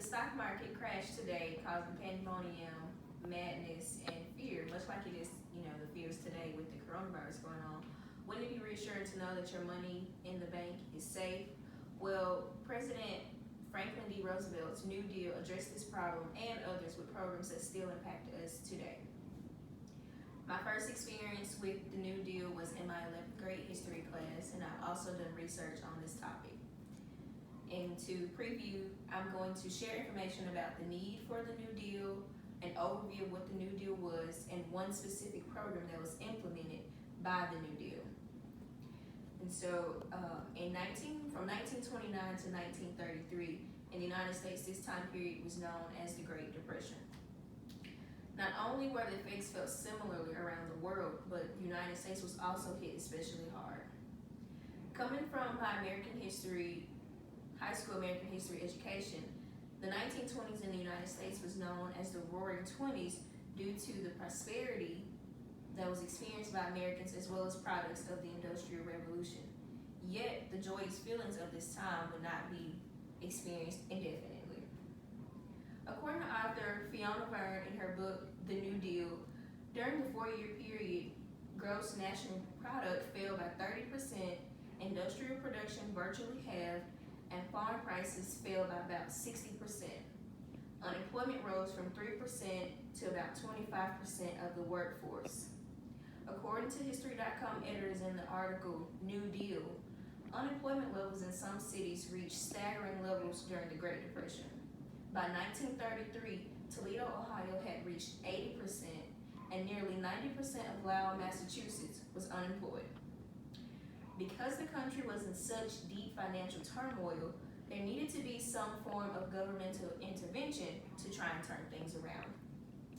stock market crashed today, causing pandemonium, madness, and fear, much like it is, the fears today with the coronavirus going on. Wouldn't it be reassuring to know that your money in the bank is safe? Well, President Franklin D. Roosevelt's New Deal addressed this problem and others with programs that still impact us today. My first experience with the New Deal was in my 11th grade history class, and I've also done research on this topic. And to preview, I'm going to share information about the need for the New Deal, an overview of what the New Deal was, and one specific program that was implemented by the New Deal. And so from 1929 to 1933, in the United States, this time period was known as the Great Depression. Not only were the effects felt similarly around the world, but the United States was also hit especially hard. Coming from my high school American history education, the 1920s in the United States was known as the Roaring Twenties due to the prosperity that was experienced by Americans as well as products of the Industrial Revolution. Yet, the joyous feelings of this time would not be experienced indefinitely. According to author Fiona Verne in her book, The New Deal, during the 4-year period, gross national product fell by 30%, industrial production virtually halved, and farm prices fell by about 60%. Unemployment rose from 3% to about 25% of the workforce. According to History.com editors in the article New Deal, unemployment levels in some cities reached staggering levels during the Great Depression. By 1933, Toledo, Ohio had reached 80%, and nearly 90% of Lowell, Massachusetts was unemployed. Because the country was in such deep financial turmoil, there needed to be some form of governmental intervention to try and turn things around.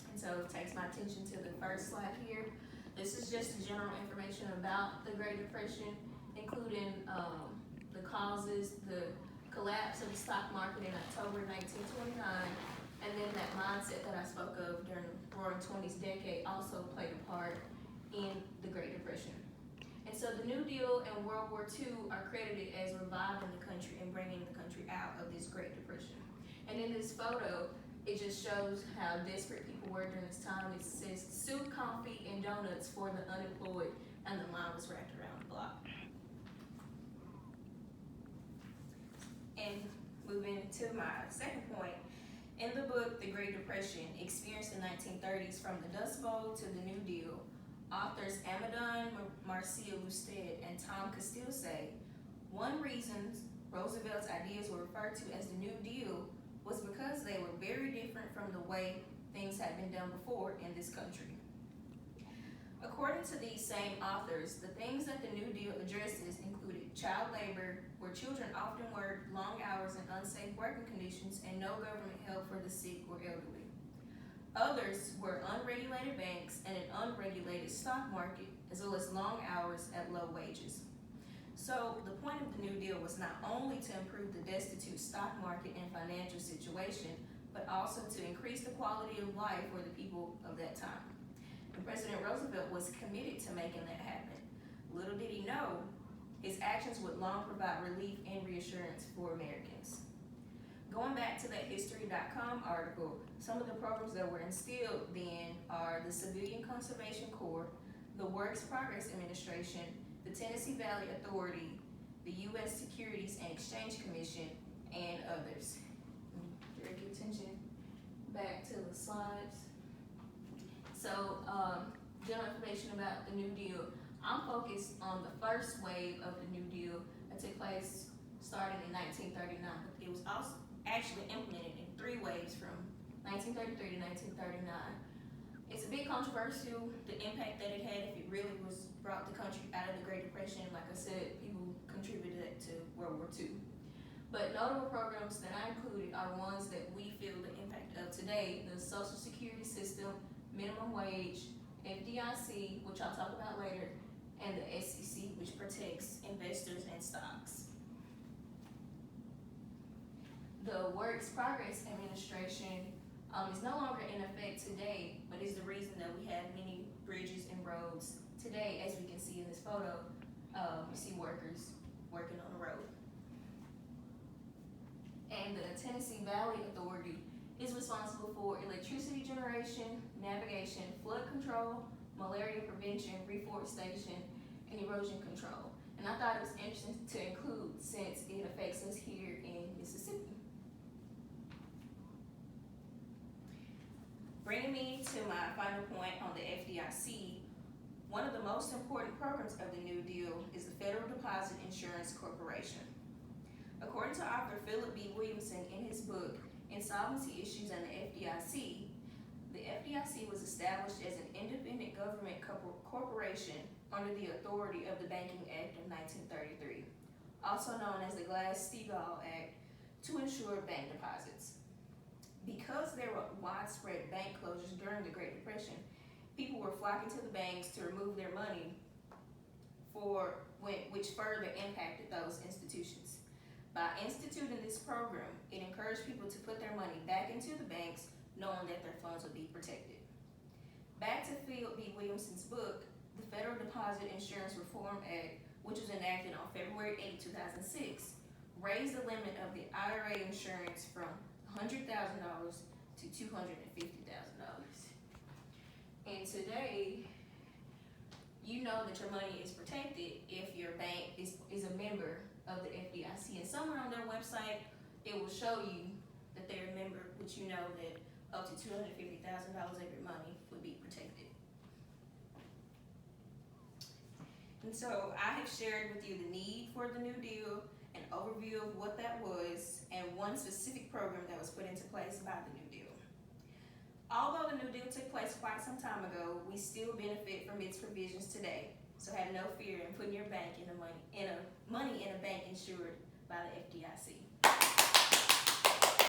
And so it takes my attention to the first slide here. This is just general information about the Great Depression, including the causes, the collapse of the stock market in October 1929, and then that mindset that I spoke of during the Roaring Twenties decade also played a part in the Great Depression. And so the New Deal and World War II are credited as reviving the country and bringing the country out of this Great Depression. And in this photo, it just shows how desperate people were during this time. It says soup, coffee, and donuts for the unemployed, and the line was wrapped around the block. And moving to my second point, in the book, The Great Depression, experienced in the 1930s from the Dust Bowl to the New Deal, authors Amadon Marcia-Lusted and Tom Castile say, one reason Roosevelt's ideas were referred to as the New Deal was because they were very different from the way things had been done before in this country. According to these same authors, the things that the New Deal addresses included child labor, where children often worked long hours in unsafe working conditions and no government help for the sick or elderly. Others were unregulated banks and an unregulated stock market, as well as long hours at low wages. So the point of the New Deal was not only to improve the destitute stock market and financial situation, but also to increase the quality of life for the people of that time. And President Roosevelt was committed to making that happen. Little did he know, his actions would long provide relief and reassurance for Americans. Going back to that History.com article, some of the programs that were instilled then are the Civilian Conservation Corps, the Works Progress Administration, the Tennessee Valley Authority, the U.S. Securities and Exchange Commission, and others. Direct your attention back to the slides. So, general information about the New Deal. I'm focused on the first wave of the New Deal that took place starting in 1939. It was also actually implemented in 3 waves from 1933 to 1939. It's a bit controversial, the impact that it had, if it really brought the country out of the Great Depression. Like I said, people contributed that to World War II. But notable programs that I included are ones that we feel the impact of today: the Social Security system, minimum wage, FDIC, which I'll talk about later, and the SEC, which protects investors and stocks. The Works Progress Administration is no longer in effect today, but is the reason that we have many bridges and roads today. As we can see in this photo, we see workers working on the road. And the Tennessee Valley Authority is responsible for electricity generation, navigation, flood control, malaria prevention, reforestation, and erosion control. And I thought it was interesting to include since it affects us here in Mississippi. Bringing me to my final point on the FDIC, one of the most important programs of the New Deal is the Federal Deposit Insurance Corporation. According to author Philip B. Williamson in his book, Insolvency Issues and the FDIC was established as an independent government corporation under the authority of the Banking Act of 1933, also known as the Glass-Steagall Act, to ensure bank deposits. Because there were widespread bank closures during the Great Depression, people were flocking to the banks to remove their money, which further impacted those institutions. By instituting this program, it encouraged people to put their money back into the banks, knowing that their funds would be protected. Back to Philip B. Williamson's book, the Federal Deposit Insurance Reform Act, which was enacted on February 8, 2006, raised the limit of the IRA insurance from $100,000 to $250,000. And today, you know that your money is protected if your bank is a member of the FDIC. And somewhere on their website, it will show you that they're a member, which you know that up to $250,000 of your money would be protected. And so I have shared with you the need for the New Deal, an overview of what that was, and one specific program that was put into place by the New Deal. Although the New Deal took place quite some time ago, we still benefit from its provisions today. So have no fear in putting your money in a bank insured by the FDIC.